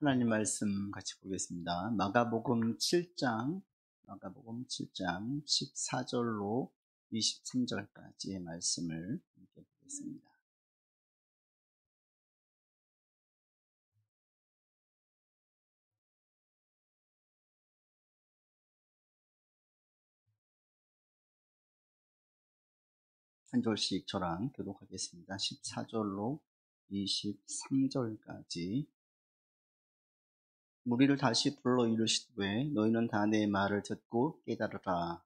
하나님 말씀 같이 보겠습니다. 마가복음 7장 14절로 23절까지의 말씀을 함께 보겠습니다. 한 절씩 저랑 교독하겠습니다. 14절로 23절까지. 무리를 다시 불러 이르시되 너희는 다 내 말을 듣고 깨달으라.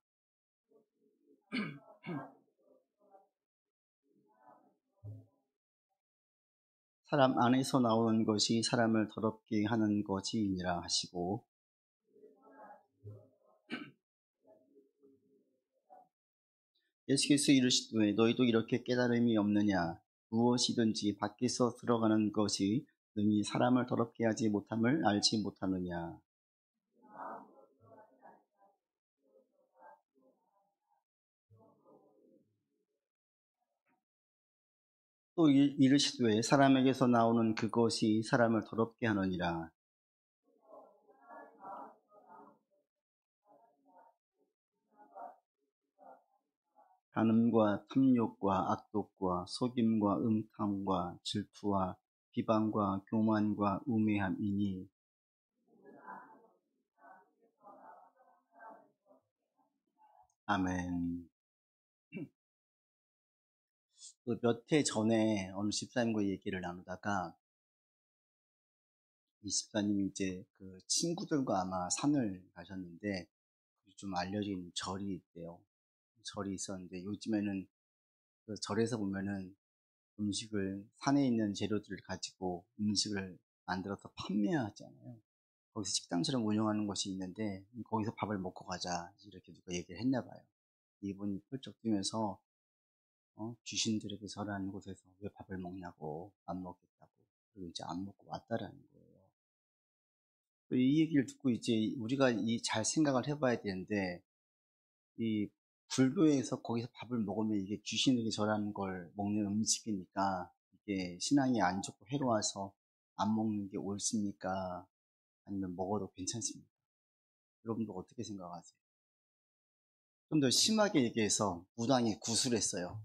사람 안에서 나오는 것이 사람을 더럽게 하는 것이니라 하시고, 예수께서 이르시되 너희도 이렇게 깨달음이 없느냐? 무엇이든지 밖에서 들어가는 것이 능히 사람을 더럽게 하지 못함을 알지 못하느냐? 또 이르시되 사람에게서 나오는 그것이 사람을 더럽게 하느니라. 간음과 탐욕과 악독과 속임과 음탕과 질투와 비방과 교만과 우매함이니, 아멘. 몇 해 전에 어느 집사님과 얘기를 나누다가 이 집사님이 이제 그 친구들과 아마 산을 가셨는데 좀 알려진 절이 있대요. 절이 있었는데 요즘에는 그 절에서 보면은 음식을 산에 있는 재료들을 가지고 음식을 만들어서 판매하잖아요. 거기서 식당처럼 운영하는 곳이 있는데 거기서 밥을 먹고 가자 이렇게 누가 얘기를 했나 봐요. 이분이 펄쩍 뛰면서 귀신들에게 절하는 곳에서 왜 밥을 먹냐고, 안 먹겠다고, 그리고 이제 안 먹고 왔다라는 거예요. 이 얘기를 듣고 이제 우리가 잘 생각을 해봐야 되는데, 이 불교에서 거기서 밥을 먹으면 이게 귀신에게 절하는 걸 먹는 음식이니까 이게 신앙이 안 좋고 해로워서 안 먹는 게 옳습니까? 아니면 먹어도 괜찮습니까? 여러분들 어떻게 생각하세요? 좀 더 심하게 얘기해서 무당이 구술했어요.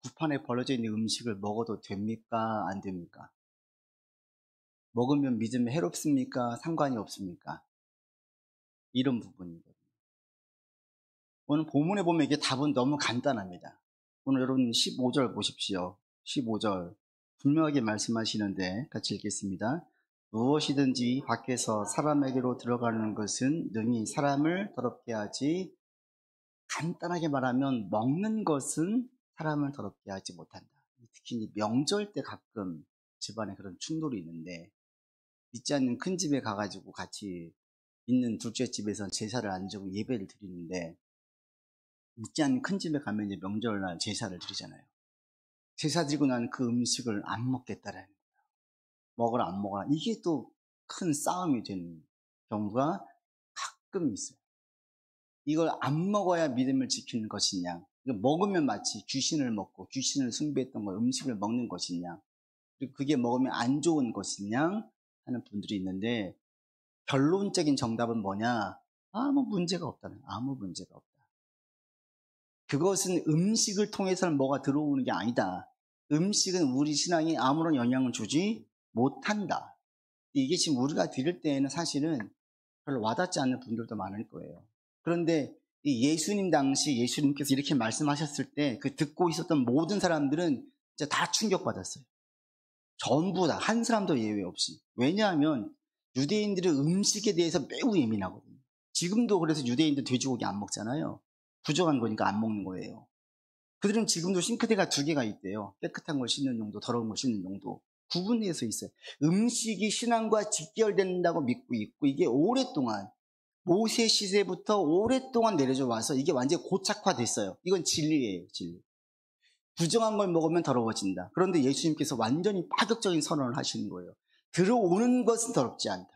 구판에 벌어져 있는 음식을 먹어도 됩니까? 안 됩니까? 먹으면 믿음에 해롭습니까? 상관이 없습니까? 이런 부분이거든요. 오늘 본문에 보면 이게 답은 너무 간단합니다. 오늘 여러분 15절 보십시오. 15절 분명하게 말씀하시는데 같이 읽겠습니다. 무엇이든지 밖에서 사람에게로 들어가는 것은 능히 사람을 더럽게 하지, 간단하게 말하면 먹는 것은 사람을 더럽게 하지 못한다. 특히 명절 때 가끔 집안에 그런 충돌이 있는데, 믿지 않는 큰 집에 가가지고 같이 있는 둘째 집에서 제사를 안 지고 예배를 드리는데, 믿지 않는 큰 집에 가면 이제 명절날 제사를 드리잖아요. 제사 드리고 난 그 음식을 안 먹겠다라는 거예요. 먹으라 안 먹어라. 이게 또 큰 싸움이 되는 경우가 가끔 있어요. 이걸 안 먹어야 믿음을 지키는 것이냐, 이거 먹으면 마치 귀신을 먹고 귀신을 숭배했던 거 음식을 먹는 것이냐, 그리고 그게 먹으면 안 좋은 것이냐 하는 분들이 있는데, 결론적인 정답은 뭐냐? 아무 문제가 없다는, 아무 문제가 없다. 그것은 음식을 통해서는 뭐가 들어오는 게 아니다. 음식은 우리 신앙에 아무런 영향을 주지 못한다. 이게 지금 우리가 들을 때에는 사실은 별로 와닿지 않는 분들도 많을 거예요. 그런데 이 예수님 당시 예수님께서 이렇게 말씀하셨을 때 그 듣고 있었던 모든 사람들은 진짜 다 충격받았어요. 전부 다, 한 사람도 예외 없이. 왜냐하면 유대인들은 음식에 대해서 매우 예민하거든요. 지금도 그래서 유대인들 돼지고기 안 먹잖아요. 부정한 거니까 안 먹는 거예요. 그들은 지금도 싱크대가 2개가 있대요. 깨끗한 걸 씻는 용도, 더러운 걸 씻는 용도. 구분해서 있어요. 음식이 신앙과 직결된다고 믿고 있고, 이게 오랫동안 모세 시대부터 오랫동안 내려져 와서 이게 완전히 고착화됐어요. 이건 진리예요, 진리. 부정한 걸 먹으면 더러워진다. 그런데 예수님께서 완전히 파격적인 선언을 하시는 거예요. 들어오는 것은 더럽지 않다.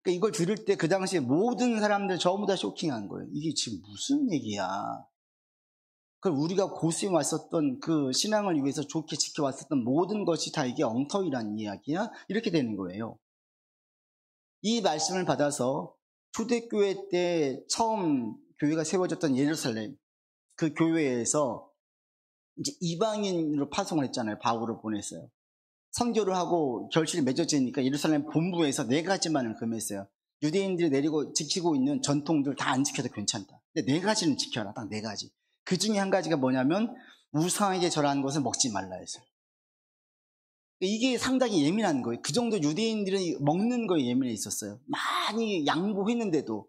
그러니까 이걸 들을 때 그 당시에 모든 사람들 전부 다 쇼킹한 거예요. 이게 지금 무슨 얘기야? 그럼 우리가 고수해 왔었던 그 신앙을 위해서 좋게 지켜왔었던 모든 것이 다 이게 엉터리란 이야기야? 이렇게 되는 거예요. 이 말씀을 받아서 초대교회 때 처음 교회가 세워졌던 예루살렘, 그 교회에서 이제 이방인으로 파송을 했잖아요. 바울을 보냈어요. 선교를 하고 결실이 맺어지니까 예루살렘 본부에서 4가지만을 금했어요. 유대인들이 내리고 지키고 있는 전통들 다 안 지켜도 괜찮다. 근데 4가지는 지켜라. 딱 4가지. 그 중에 한 가지가 뭐냐면 우상에게 절하는 것을 먹지 말라 했어요. 이게 상당히 예민한 거예요. 그 정도 유대인들은 먹는 거에 예민해 있었어요. 많이 양보했는데도.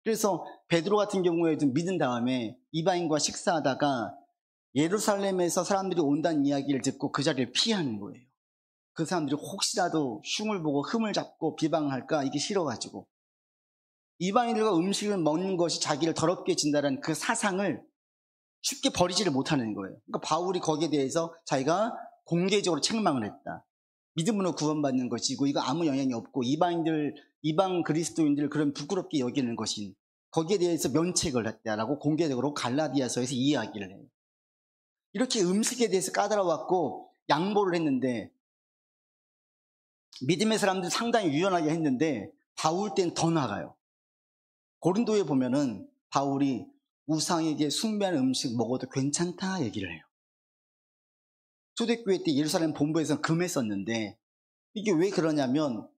그래서 베드로 같은 경우에도 믿은 다음에 이방인과 식사하다가 예루살렘에서 사람들이 온다는 이야기를 듣고 그 자리를 피하는 거예요. 그 사람들이 혹시라도 흉을 보고 흠을 잡고 비방할까 이게 싫어가지고 이방인들과 음식을 먹는 것이 자기를 더럽게 진다는 그 사상을 쉽게 버리지를 못하는 거예요. 그러니까 바울이 거기에 대해서 자기가 공개적으로 책망을 했다. 믿음으로 구원받는 것이고 이거 아무 영향이 없고 이방 그리스도인들 그런 부끄럽게 여기는 것인 거기에 대해서 면책을 했다라고 공개적으로 갈라디아서에서 이야기를 해요. 이렇게 음식에 대해서 까다로웠고 양보를 했는데 믿음의 사람들 상당히 유연하게 했는데 바울 때는 더 나가요. 고린도에 보면은 바울이 우상에게 숭배하는 음식 먹어도 괜찮다 얘기를 해요. 초대교회 때 예루살렘 본부에서는 금했었는데 이게 왜 그러냐면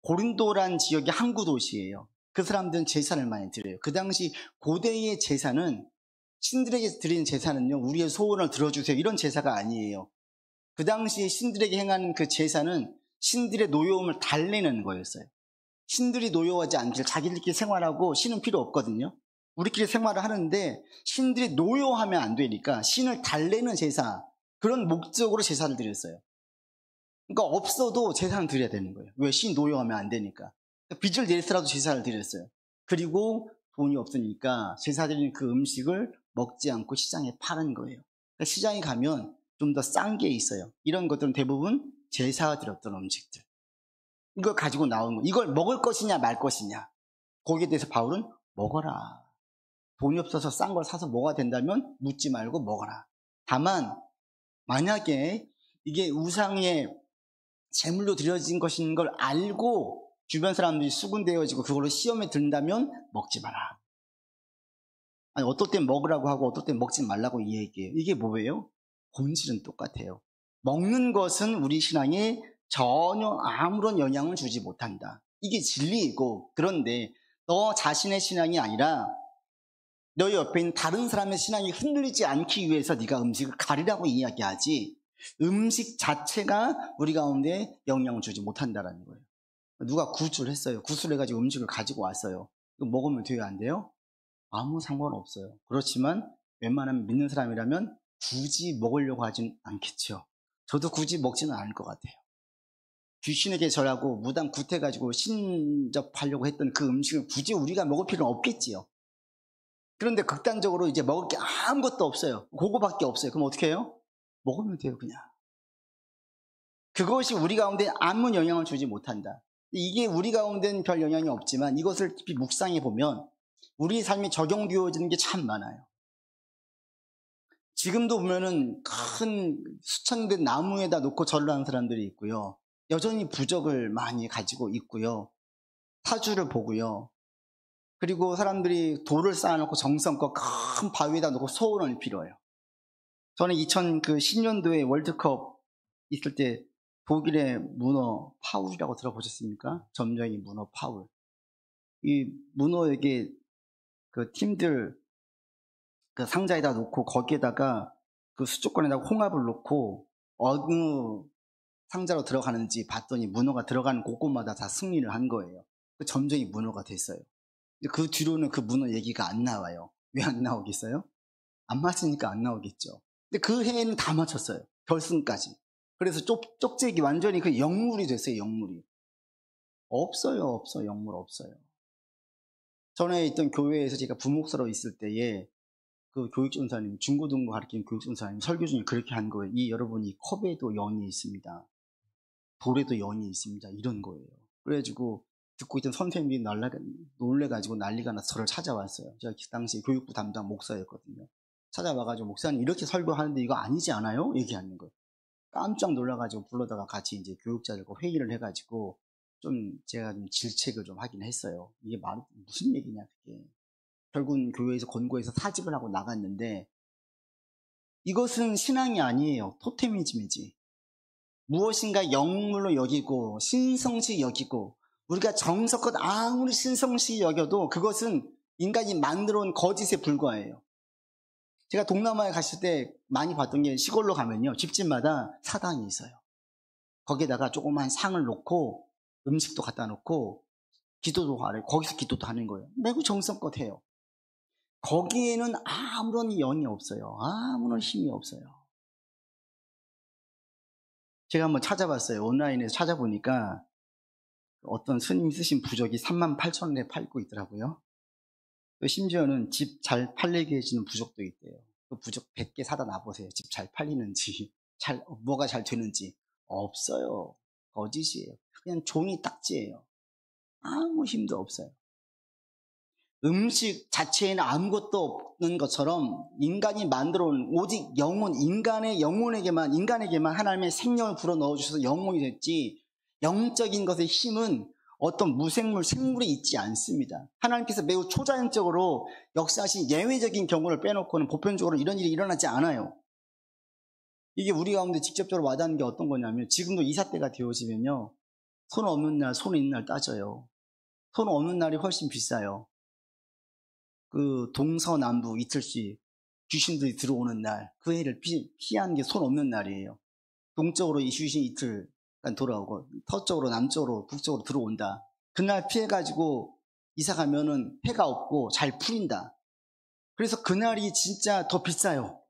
고린도란 지역이 항구 도시예요. 그 사람들은 제사를 많이 드려요. 그 당시 고대의 제사는 신들에게 드리는 제사는요, 우리의 소원을 들어주세요 이런 제사가 아니에요. 그 당시에 신들에게 행하는 그 제사는 신들의 노여움을 달래는 거였어요. 신들이 노여워하지 않길 자기들끼리 생활하고 신은 필요 없거든요. 우리끼리 생활을 하는데 신들이 노여워하면 안 되니까 신을 달래는 제사, 그런 목적으로 제사를 드렸어요. 그러니까 없어도 제사는 드려야 되는 거예요. 왜? 신 노여워하면 안 되니까. 빚을 내서라도 제사를 드렸어요. 그리고 돈이 없으니까 제사 드리는 그 음식을 먹지 않고 시장에 파는 거예요. 그러니까 시장에 가면 좀 더 싼 게 있어요. 이런 것들은 대부분 제사 드렸던 음식들. 이걸 가지고 나온 거. 이걸 먹을 것이냐 말 것이냐. 거기에 대해서 바울은 먹어라. 돈이 없어서 싼 걸 사서 먹어야 된다면 묻지 말고 먹어라. 다만 만약에 이게 우상의 제물로 드려진 것인 걸 알고 주변 사람들이 수군되어지고 그걸로 시험에 든다면 먹지 마라. 아니 어떨 땐 먹으라고 하고 어떨 땐 먹지 말라고 이 얘기해요. 이게 뭐예요? 본질은 똑같아요. 먹는 것은 우리 신앙에 전혀 아무런 영향을 주지 못한다. 이게 진리이고, 그런데 너 자신의 신앙이 아니라 너희 옆에 있는 다른 사람의 신앙이 흔들리지 않기 위해서 네가 음식을 가리라고 이야기하지 음식 자체가 우리 가운데 영향을 주지 못한다는 거예요. 누가 구술을 했어요. 구술을 해가지고 음식을 가지고 왔어요. 이거 먹으면 돼요, 안 돼요? 아무 상관없어요. 그렇지만 웬만하면 믿는 사람이라면 굳이 먹으려고 하진 않겠죠. 저도 굳이 먹지는 않을 것 같아요. 귀신에게 절하고 무당 굿해가지고 신접하려고 했던 그 음식을 굳이 우리가 먹을 필요는 없겠지요. 그런데 극단적으로 이제 먹을 게 아무것도 없어요. 그거밖에 없어요. 그럼 어떻게 해요? 먹으면 돼요, 그냥. 그것이 우리 가운데 아무 영향을 주지 못한다. 이게 우리 가운데는 별 영향이 없지만 이것을 깊이 묵상해 보면 우리 삶에 적용되어지는 게 참 많아요. 지금도 보면은 큰 수천 대 나무에다 놓고 절을 하는 사람들이 있고요. 여전히 부적을 많이 가지고 있고요. 사주를 보고요. 그리고 사람들이 돌을 쌓아놓고 정성껏 큰 바위에다 놓고 소원을 빌어요. 저는 2010년도에 월드컵 있을 때 독일의 문어 파울이라고 들어보셨습니까? 점령이 문어 파울. 이 문어에게 그 팀들 그 상자에다 놓고 거기에다가 그 수족관에다가 홍합을 놓고 어느 상자로 들어가는지 봤더니 문어가 들어가는 곳곳마다 다 승리를 한 거예요. 그 점쟁이 문어가 됐어요. 그 뒤로는 그 문어 얘기가 안 나와요. 왜 안 나오겠어요? 안 맞으니까 안 나오겠죠. 근데 그 해에는 다 맞췄어요. 결승까지. 그래서 쪽제기 완전히 그 영물이 됐어요. 영물이. 없어요. 영물 없어요. 전에 있던 교회에서 제가 부목사로 있을 때에 그 교육전사님, 중고등부 가르치는 교육전사님 설교 중에 그렇게 한 거예요. 여러분이 컵에도 영이 있습니다. 돌에도 영이 있습니다. 이런 거예요. 그래가지고 듣고 있던 선생님이 놀래가지고 난리가 나서 저를 찾아왔어요. 제가 그 당시 교육부 담당 목사였거든요. 찾아와가지고 목사님 이렇게 설교하는데 이거 아니지 않아요? 얘기하는 거예요. 깜짝 놀라가지고 불러다가 같이 이제 교육자들과 회의를 해가지고 좀 제가 좀 질책을 좀 하긴 했어요. 이게 무슨 얘기냐, 그게. 결국은 교회에서 권고해서 사직을 하고 나갔는데, 이것은 신앙이 아니에요. 토테미즘이지. 무엇인가 영물로 여기고 신성시 여기고 우리가 정석껏 아무리 신성시 여겨도 그것은 인간이 만들어온 거짓에 불과해요. 제가 동남아에 갔을 때 많이 봤던 게 시골로 가면요, 집집마다 사당이 있어요. 거기에다가 조그만 상을 놓고 음식도 갖다 놓고 기도도 하래. 거기서 기도도 하는 거예요. 매우 정성껏 해요. 거기에는 아무런 영이 없어요. 아무런 힘이 없어요. 제가 한번 찾아봤어요. 온라인에서 찾아보니까 어떤 스님 쓰신 부적이 38,000원에 팔고 있더라고요. 심지어는 집 잘 팔리게 해주는 부적도 있대요. 그 부적 100개 사다 놔보세요. 집 잘 팔리는지, 뭐가 잘 되는지. 없어요. 거짓이에요. 그냥 종이 딱지예요. 아무 힘도 없어요. 음식 자체에는 아무것도 없는 것처럼 인간이 만들어온 오직 영혼, 인간에게만 하나님의 생명을 불어넣어주셔서 영혼이 됐지, 영적인 것의 힘은 어떤 무생물, 생물이 있지 않습니다. 하나님께서 매우 초자연적으로 역사하신 예외적인 경우를 빼놓고는 보편적으로 이런 일이 일어나지 않아요. 이게 우리 가운데 직접적으로 와닿는 게 어떤 거냐면, 지금도 이사 때가 되어지면요, 손 없는 날, 손 있는 날 따져요. 손 없는 날이 훨씬 비싸요. 그 동서남북 이틀씩 귀신들이 들어오는 날, 그 해를 피하는 게 손 없는 날이에요. 동쪽으로 이 귀신이 이틀 돌아오고, 서쪽으로, 남쪽으로, 북쪽으로 들어온다. 그날 피해가지고 이사 가면은 해가 없고 잘 풀린다. 그래서 그날이 진짜 더 비싸요.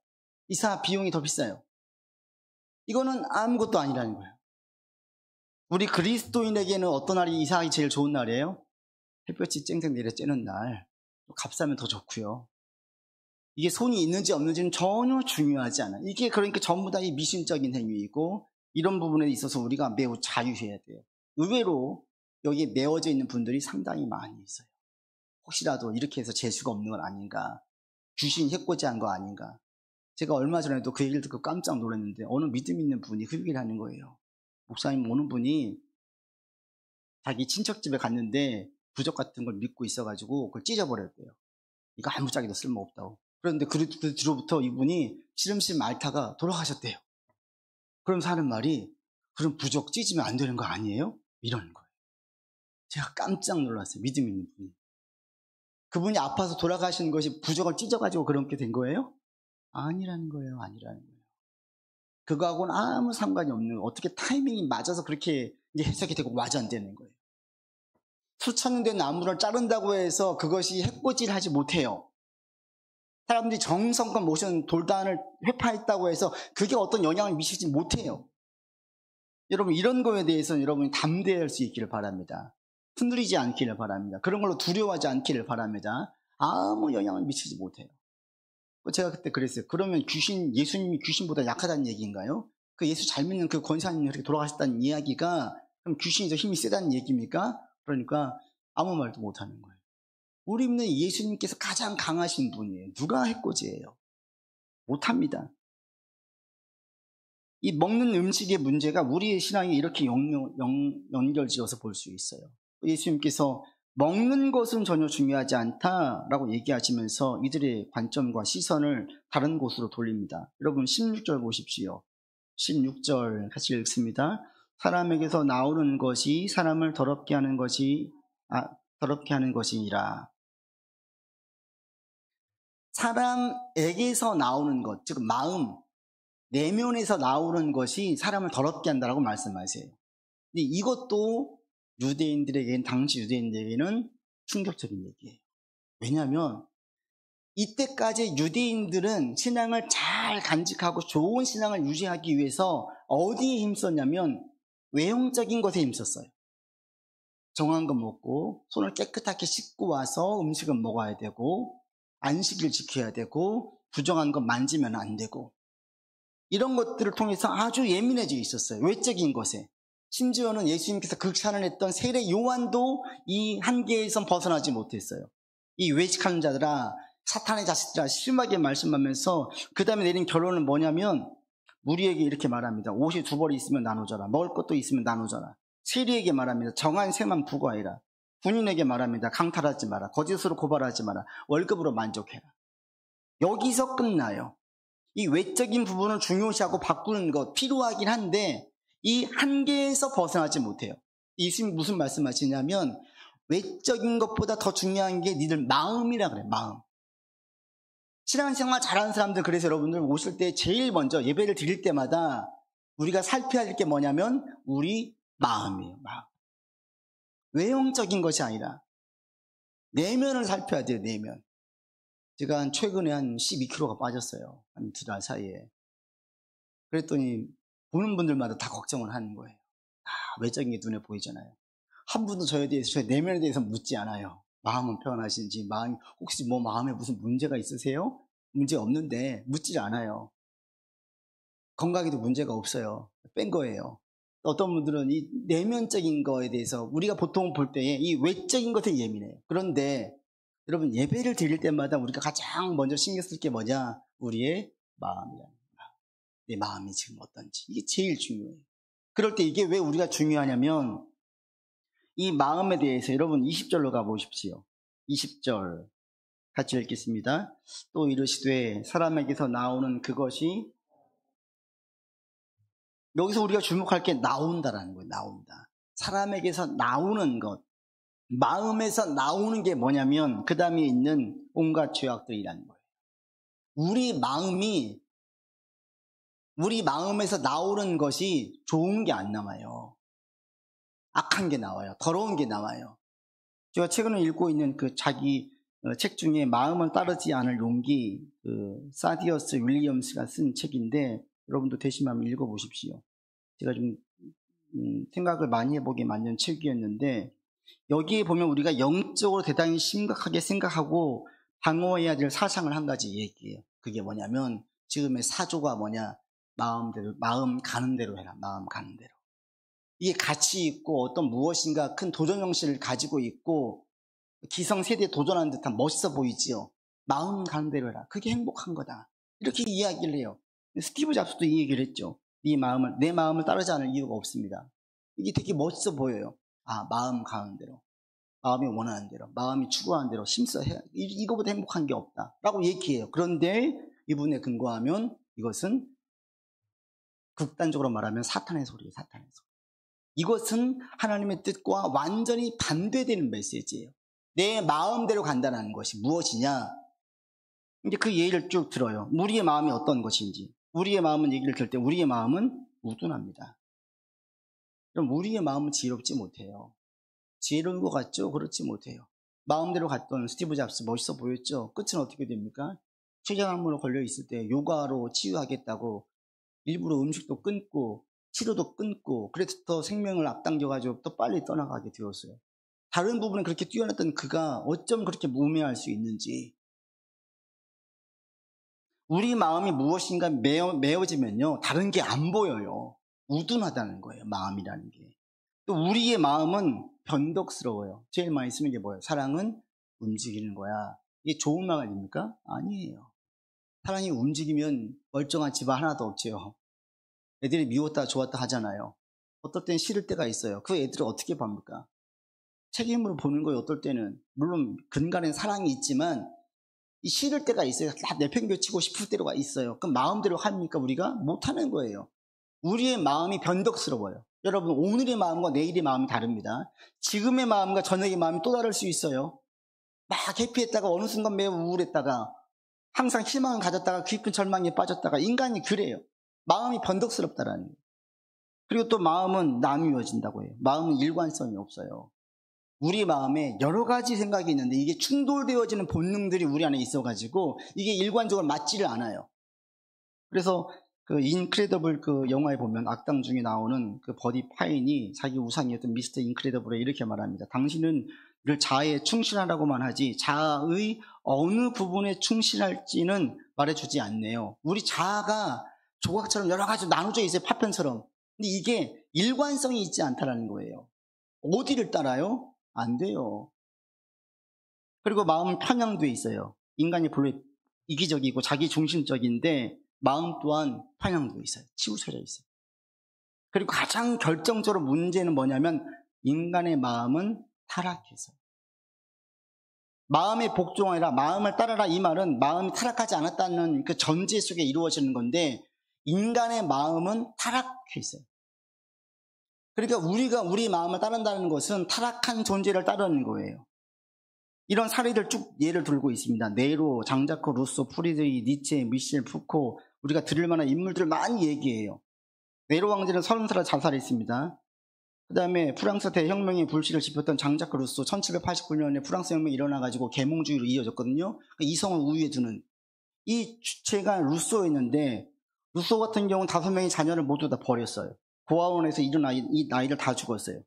이사 비용이 더 비싸요. 이거는 아무것도 아니라는 거예요. 우리 그리스도인에게는 어떤 날이 이사하기 제일 좋은 날이에요? 햇볕이 쨍쨍 내려 쬐는 날. 값싸면 더 좋고요. 이게 손이 있는지 없는지는 전혀 중요하지 않아요. 이게 그러니까 전부 다 이 미신적인 행위이고, 이런 부분에 있어서 우리가 매우 자유해야 돼요. 의외로 여기에 매어져 있는 분들이 상당히 많이 있어요. 혹시라도 이렇게 해서 재수가 없는 건 아닌가, 귀신이 해코지한 거 아닌가. 제가 얼마 전에도 그 얘기를 듣고 깜짝 놀랐는데, 어느 믿음 있는 분이 그 얘기를 하는 거예요. 목사님 오는 분이 자기 친척 집에 갔는데 부적 같은 걸 믿고 있어가지고 그걸 찢어버렸대요. 이거 아무짝에도 쓸모없다고. 그런데 그 뒤로부터 이분이 시름시 말타가 돌아가셨대요. 그러면서 하는 말이, 그럼 부적 찢으면 안 되는 거 아니에요? 이러는 거예요. 제가 깜짝 놀랐어요. 믿음 있는 분이. 그분이 아파서 돌아가신 것이 부적을 찢어가지고 그렇게 된 거예요? 아니라는 거예요. 아니라는 거예요. 그거하고는 아무 상관이 없는 거예요. 어떻게 타이밍이 맞아서 그렇게 이제 해석이 되고 맞아 안 되는 거예요. 수천 년 된 나무를 자른다고 해서 그것이 해코지를 하지 못해요. 사람들이 정성껏 모션 돌단을 회파했다고 해서 그게 어떤 영향을 미치지 못해요. 여러분, 이런 거에 대해서는 여러분이 담대할 수 있기를 바랍니다. 흔들리지 않기를 바랍니다. 그런 걸로 두려워하지 않기를 바랍니다. 아무 영향을 미치지 못해요. 제가 그때 그랬어요. 그러면 예수님이 귀신보다 약하다는 얘기인가요? 그 예수 잘 믿는 그 권사님이 그렇게 돌아가셨다는 이야기가 그럼 귀신이 더 힘이 세다는 얘기입니까? 그러니까 아무 말도 못하는 거예요. 우리 믿는 예수님께서 가장 강하신 분이에요. 누가 해코지예요? 못합니다. 이 먹는 음식의 문제가 우리의 신앙에 이렇게 연결지어서 볼 수 있어요. 예수님께서 먹는 것은 전혀 중요하지 않다라고 얘기하시면서 이들의 관점과 시선을 다른 곳으로 돌립니다. 여러분 16절 보십시오. 16절 같이 읽습니다. 사람에게서 나오는 것이 사람을 더럽게 하는 것이니라. 사람에게서 나오는 것, 즉 마음, 내면에서 나오는 것이 사람을 더럽게 한다라고 말씀하세요. 근데 이것도 당시 유대인들에게는 충격적인 얘기예요. 왜냐하면 이때까지 유대인들은 신앙을 잘 간직하고 좋은 신앙을 유지하기 위해서 어디에 힘썼냐면 외형적인 것에 힘썼어요. 정한 거 먹고 손을 깨끗하게 씻고 와서 음식을 먹어야 되고 안식일 지켜야 되고 부정한 거 만지면 안 되고 이런 것들을 통해서 아주 예민해져 있었어요. 외적인 것에. 심지어는 예수님께서 극찬을 했던 세례 요한도 이 한계에선 벗어나지 못했어요. 이 외식하는 자들아, 사탄의 자식들아, 심하게 말씀하면서 그 다음에 내린 결론은 뭐냐면 우리에게 이렇게 말합니다. 옷이 2벌이 있으면 나눠줘라. 먹을 것도 있으면 나눠줘라. 세리에게 말합니다. 정한 새만 부과해라. 군인에게 말합니다. 강탈하지 마라. 거짓으로 고발하지 마라. 월급으로 만족해라. 여기서 끝나요. 이 외적인 부분을 중요시하고 바꾸는 것 필요하긴 한데 이 한계에서 벗어나지 못해요. 예수님이 무슨 말씀하시냐면 외적인 것보다 더 중요한 게 니들 마음이라 그래요. 마음. 신앙생활 잘하는 사람들, 그래서 여러분들 오실 때 제일 먼저 예배를 드릴 때마다 우리가 살펴야 할 게 뭐냐면 우리 마음이에요. 마음. 외형적인 것이 아니라 내면을 살펴야 돼요. 내면. 제가 최근에 한 12kg가 빠졌어요. 한 2달 사이에. 그랬더니 보는 분들마다 다 걱정을 하는 거예요. 외적인 게 눈에 보이잖아요. 한 분도 저에 대해서, 저의 내면에 대해서 묻지 않아요. 마음은 평안하신지, 혹시 뭐 마음에 무슨 문제가 있으세요? 문제 없는데 묻지 않아요. 건강에도 문제가 없어요. 뺀 거예요. 어떤 분들은 이 내면적인 거에 대해서 우리가 보통 볼 때에 이 외적인 것에 예민해요. 그런데 여러분 예배를 드릴 때마다 우리가 가장 먼저 신경 쓸 게 뭐냐? 우리의 마음이라는 거야. 내 마음이 지금 어떤지. 이게 제일 중요해요. 그럴 때 이게 왜 우리가 중요하냐면 이 마음에 대해서 여러분 20절로 가보십시오. 20절 같이 읽겠습니다. 또 이르시되 사람에게서 나오는 그것이, 여기서 우리가 주목할 게 나온다라는 거예요. 나온다. 사람에게서 나오는 것, 마음에서 나오는 게 뭐냐면 그 다음에 있는 온갖 죄악들이라는 거예요. 우리 마음에서 나오는 것이 좋은 게 안 남아요. 악한 게 나와요. 더러운 게 나와요. 제가 최근에 읽고 있는 그 자기 책 중에 마음을 따르지 않을 용기, 사디어스 윌리엄스가 쓴 책인데 여러분도 되시면 한번 읽어보십시오. 제가 좀 생각을 많이 해보게 만든 책이었는데 여기에 보면 우리가 영적으로 대단히 심각하게 생각하고 방어해야 될 사상을 한 가지 얘기해요. 그게 뭐냐면 지금의 사조가 뭐냐? 마음 가는 대로 해라. 마음 가는 대로. 이게 가치 있고 어떤 무엇인가 큰 도전 정신을 가지고 있고 기성세대에 도전하는 듯한 멋있어 보이지요. 마음 가는 대로 해라. 그게 행복한 거다. 이렇게 이야기를 해요. 스티브 잡스도 이 얘기를 했죠. 내 마음을 따르지 않을 이유가 없습니다. 이게 되게 멋있어 보여요. 마음 가는 대로, 마음이 원하는 대로, 마음이 추구하는 대로 힘써 해. 이거보다 행복한 게 없다 라고 얘기해요. 그런데 이분에 근거하면 이것은 극단적으로 말하면 사탄의 소리예요. 사탄의 소리. 이것은 하나님의 뜻과 완전히 반대되는 메시지예요. 내 마음대로 간다는 것이 무엇이냐? 이제 그 예를 쭉 들어요. 우리의 마음이 어떤 것인지. 우리의 마음은 얘기를 들 때 우리의 마음은 우둔합니다. 그럼 우리의 마음은 지혜롭지 못해요. 지혜로운 것 같죠? 그렇지 못해요. 마음대로 갔던 스티브 잡스 멋있어 보였죠? 끝은 어떻게 됩니까? 췌장암으로 걸려 있을 때 요가로 치유하겠다고 일부러 음식도 끊고 치료도 끊고 그래서 더 생명을 앞당겨가지고 더 빨리 떠나가게 되었어요. 다른 부분은 그렇게 뛰어났던 그가 어쩜 그렇게 무매할 수 있는지. 우리 마음이 무엇인가 메어지면요 다른 게 안 보여요. 우둔하다는 거예요. 마음이라는 게. 또 우리의 마음은 변덕스러워요. 제일 많이 쓰는 게 뭐예요? 사랑은 움직이는 거야. 이게 좋은 말 아닙니까? 아니에요. 사랑이 움직이면 멀쩡한 집안 하나도 없죠. 애들이 미웠다 좋았다 하잖아요. 어떨 땐 싫을 때가 있어요. 그 애들을 어떻게 봅니까? 책임으로 보는 거예요. 어떨 때는 물론 근간엔 사랑이 있지만 이 싫을 때가 있어요. 다 내팽개치고 싶을 때가 있어요. 그럼 마음대로 합니까? 우리가 못하는 거예요. 우리의 마음이 변덕스러워요. 여러분 오늘의 마음과 내일의 마음이 다릅니다. 지금의 마음과 저녁의 마음이 또 다를 수 있어요. 막 해피했다가 어느 순간 매우 우울했다가 항상 희망을 가졌다가 깊은 절망에 빠졌다가 인간이 그래요. 마음이 변덕스럽다라는 거예요. 그리고 또 마음은 나뉘어진다고 해요. 마음은 일관성이 없어요. 우리 마음에 여러 가지 생각이 있는데 이게 충돌되어지는 본능들이 우리 안에 있어가지고 이게 일관적으로 맞지를 않아요. 그래서 그 인크레더블 그 영화에 보면 악당 중에 나오는 그 버디 파인이 자기 우상이었던 미스터 인크레더블에 이렇게 말합니다. 당신은 늘 자아에 충실하라고만 하지 자아의 어느 부분에 충실할지는 말해주지 않네요. 우리 자아가 조각처럼 여러 가지 나눠져 있어요. 파편처럼. 근데 이게 일관성이 있지 않다는 거예요. 어디를 따라요? 안 돼요. 그리고 마음은 편향돼 있어요. 인간이 별로 이기적이고 자기 중심적인데 마음 또한 편향돼 있어요. 치우쳐져 있어요. 그리고 가장 결정적으로 문제는 뭐냐면 인간의 마음은 타락해서. 마음의 복종이 아니라 마음을 따르라, 이 말은 마음이 타락하지 않았다는 그 전제 속에 이루어지는 건데, 인간의 마음은 타락해 있어요. 그러니까 우리가 우리 마음을 따른다는 것은 타락한 존재를 따르는 거예요. 이런 사례들 쭉 예를 들고 있습니다. 네로, 장자크, 루소, 프리드리, 니체, 미셸, 푸코, 우리가 들을 만한 인물들을 많이 얘기해요. 네로 왕제는 30살에 자살했습니다. 그 다음에 프랑스 대혁명의 불씨를 지폈던 장자크 루소, 1789년에 프랑스 혁명이 일어나가지고 계몽주의로 이어졌거든요. 이성을 우위에 두는 이 주체가 루소였는데, 루소 같은 경우는 5명의 자녀를 모두 다 버렸어요. 고아원에서 이 나이를 다 죽었어요.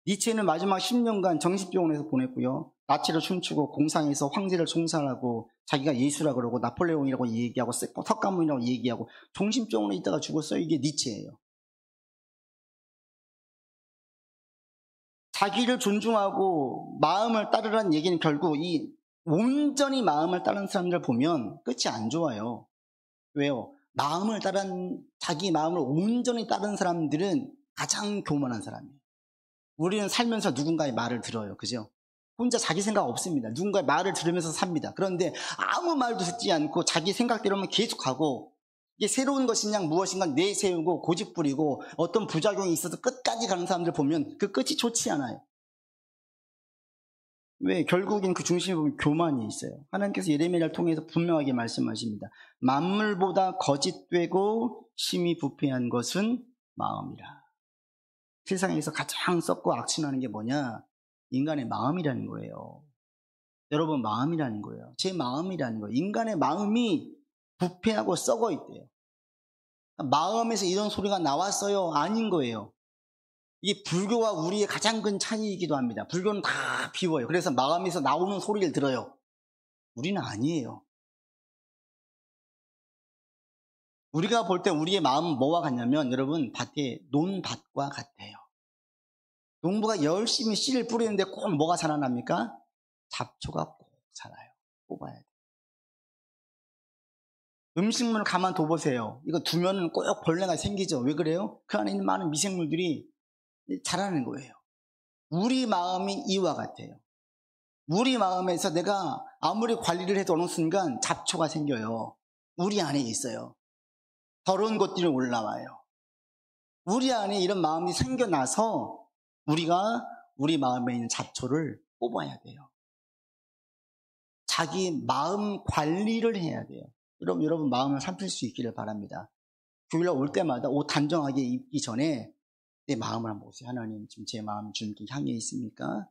니체는 마지막 10년간 정신병원에서 보냈고요. 나치를 춤추고 공상에서 황제를 총살하고 자기가 예수라 그러고 나폴레옹이라고 얘기하고 석가모니라고 얘기하고 정신병원에 있다가 죽었어요. 이게 니체예요. 자기를 존중하고 마음을 따르라는 얘기는 결국 이 온전히 마음을 따르는 사람들 보면 끝이 안 좋아요. 왜요? 마음을 따른, 자기 마음을 온전히 따른 사람들은 가장 교만한 사람이에요. 우리는 살면서 누군가의 말을 들어요. 그죠? 혼자 자기 생각 없습니다. 누군가의 말을 들으면서 삽니다. 그런데 아무 말도 듣지 않고 자기 생각대로만 계속하고, 이게 새로운 것이냐 무엇인가 내세우고 고집부리고 어떤 부작용이 있어서 끝까지 가는 사람들 보면 그 끝이 좋지 않아요. 왜? 결국엔 그 중심에 보면 교만이 있어요. 하나님께서 예레미야를 통해서 분명하게 말씀하십니다. 만물보다 거짓되고 심히 부패한 것은 마음이라. 세상에서 가장 썩고 악취나는 게 뭐냐? 인간의 마음이라는 거예요. 여러분, 마음이라는 거예요. 제 마음이라는 거예요. 인간의 마음이 부패하고 썩어 있대요. 마음에서 이런 소리가 나왔어요? 아닌 거예요. 이게 불교와 우리의 가장 큰 차이이기도 합니다. 불교는 다 비워요. 그래서 마음에서 나오는 소리를 들어요. 우리는 아니에요. 우리가 볼 때 우리의 마음은 뭐와 같냐면, 여러분, 밭에 논밭과 같아요. 농부가 열심히 씨를 뿌리는데 꼭 뭐가 자라납니까? 잡초가 꼭 자라요. 뽑아야 돼요. 음식물을 가만 둬보세요. 이거 두면은 꼭 벌레가 생기죠. 왜 그래요? 그 안에 있는 많은 미생물들이 자라는 거예요. 우리 마음이 이와 같아요. 우리 마음에서 내가 아무리 관리를 해도 어느 순간 잡초가 생겨요. 우리 안에 있어요. 더러운 것들이 올라와요. 우리 안에 이런 마음이 생겨나서 우리가 우리 마음에 있는 잡초를 뽑아야 돼요. 자기 마음 관리를 해야 돼요. 여러분 마음을 살필 수 있기를 바랍니다. 교회에 올 때마다 옷 단정하게 입기 전에 내 마음을 한번 보세요. 하나님, 지금 제 마음 주님께 향해 있습니까?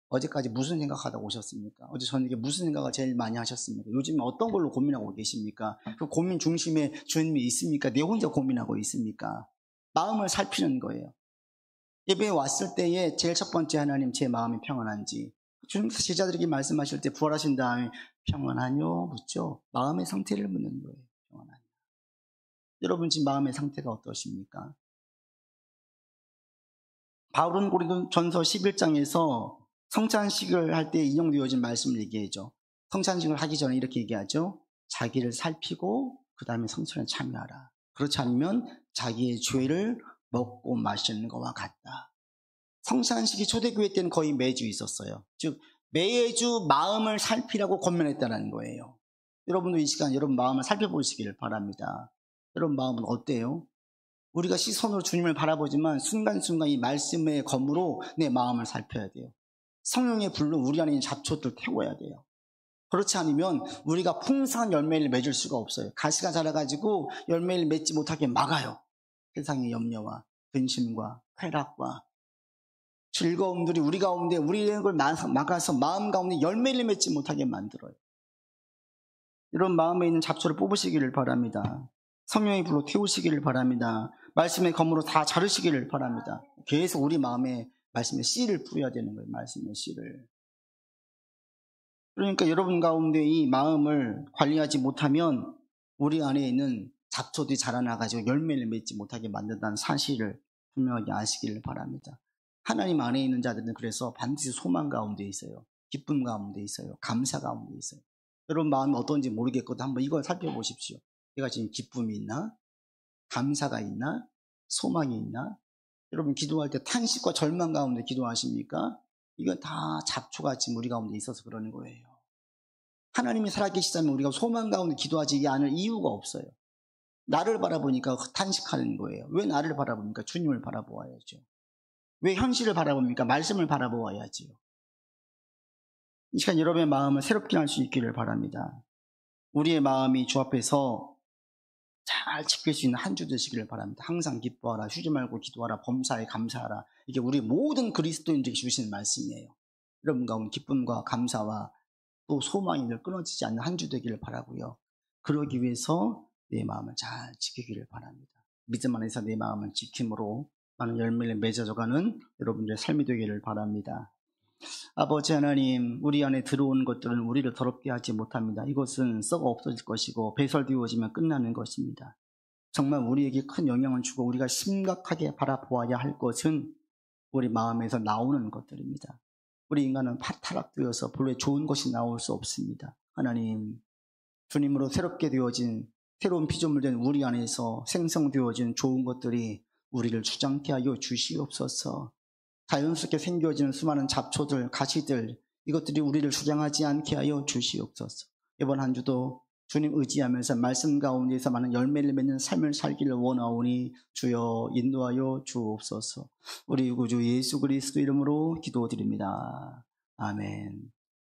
어제까지 무슨 생각하다 오셨습니까? 어제 저녁에 무슨 생각을 제일 많이 하셨습니까? 요즘에 어떤 걸로 고민하고 계십니까? 그 고민 중심에 주님이 있습니까? 내 혼자 고민하고 있습니까? 마음을 살피는 거예요. 예배에 왔을 때에 제일 첫 번째, 하나님, 제 마음이 평안한지. 주님께서 제자들에게 말씀하실 때 부활하신 다음에 평안하뇨? 묻죠. 마음의 상태를 묻는 거예요. 평안하뇨. 여러분 지금 마음의 상태가 어떠십니까? 바울은 고린도전서 11장에서 성찬식을 할 때 인용되어진 말씀을 얘기해죠. 성찬식을 하기 전에 이렇게 얘기하죠. 자기를 살피고 그 다음에 성찬에 참여하라. 그렇지 않으면 자기의 죄를 먹고 마시는 것과 같다. 성찬식이 초대교회 때는 거의 매주 있었어요. 즉 매주 마음을 살피라고 권면했다는 거예요. 여러분도 이 시간 여러분 마음을 살펴보시기를 바랍니다. 여러분 마음은 어때요? 우리가 시선으로 주님을 바라보지만 순간순간 이 말씀의 검으로 내 마음을 살펴야 돼요. 성령의 불로 우리 안에 있는 잡초들 태워야 돼요. 그렇지 않으면 우리가 풍성한 열매를 맺을 수가 없어요. 가시가 자라가지고 열매를 맺지 못하게 막아요. 세상의 염려와 근심과 쾌락과 즐거움들이 우리 가운데 우리의 걸 막아서 마음 가운데 열매를 맺지 못하게 만들어요. 이런 마음에 있는 잡초를 뽑으시기를 바랍니다. 성령의 불로 태우시기를 바랍니다. 말씀의 검으로 다 자르시기를 바랍니다. 계속 우리 마음에 말씀의 씨를 뿌려야 되는 거예요. 말씀의 씨를. 그러니까 여러분 가운데 이 마음을 관리하지 못하면 우리 안에 있는 잡초들이 자라나가지고 열매를 맺지 못하게 만든다는 사실을 분명하게 아시기를 바랍니다. 하나님 안에 있는 자들은 그래서 반드시 소망 가운데 있어요. 기쁨 가운데 있어요. 감사 가운데 있어요. 여러분 마음이 어떤지 모르겠거든 한번 이걸 살펴보십시오. 내가 지금 기쁨이 있나? 감사가 있나? 소망이 있나? 여러분 기도할 때 탄식과 절망 가운데 기도하십니까? 이건 다 잡초가 지금 우리 가운데 있어서 그러는 거예요. 하나님이 살아계시다면 우리가 소망 가운데 기도하지 않을 이유가 없어요. 나를 바라보니까 탄식하는 거예요. 왜 나를 바라봅니까? 주님을 바라보아야죠. 왜 현실을 바라봅니까? 말씀을 바라보아야지요. 이 시간 여러분의 마음을 새롭게 할 수 있기를 바랍니다. 우리의 마음이 주 앞에서 잘 지킬 수 있는 한 주 되시기를 바랍니다. 항상 기뻐하라, 쉬지 말고 기도하라, 범사에 감사하라. 이게 우리 모든 그리스도인들에게 주시는 말씀이에요. 여러분 가운데 기쁨과 감사와 또 소망이 늘 끊어지지 않는 한 주 되기를 바라고요. 그러기 위해서 내 마음을 잘 지키기를 바랍니다. 믿음 안에서 내 마음을 지킴으로 많은 열매를 맺어져가는 여러분들의 삶이 되기를 바랍니다. 아버지 하나님, 우리 안에 들어오는 것들은 우리를 더럽게 하지 못합니다. 이것은 썩어 없어질 것이고 배설되어지면 끝나는 것입니다. 정말 우리에게 큰 영향을 주고 우리가 심각하게 바라보아야 할 것은 우리 마음에서 나오는 것들입니다. 우리 인간은 타락되어서 본래 좋은 것이 나올 수 없습니다. 하나님, 주님으로 새롭게 되어진 새로운 피조물 된 우리 안에서 생성되어진 좋은 것들이 우리를 주장케 하여 주시옵소서. 자연스럽게 생겨지는 수많은 잡초들, 가시들, 이것들이 우리를 주장하지 않게 하여 주시옵소서. 이번 한 주도 주님 의지하면서 말씀 가운데서 많은 열매를 맺는 삶을 살기를 원하오니 주여 인도하여 주옵소서. 우리 구주 예수 그리스도 이름으로 기도드립니다. 아멘.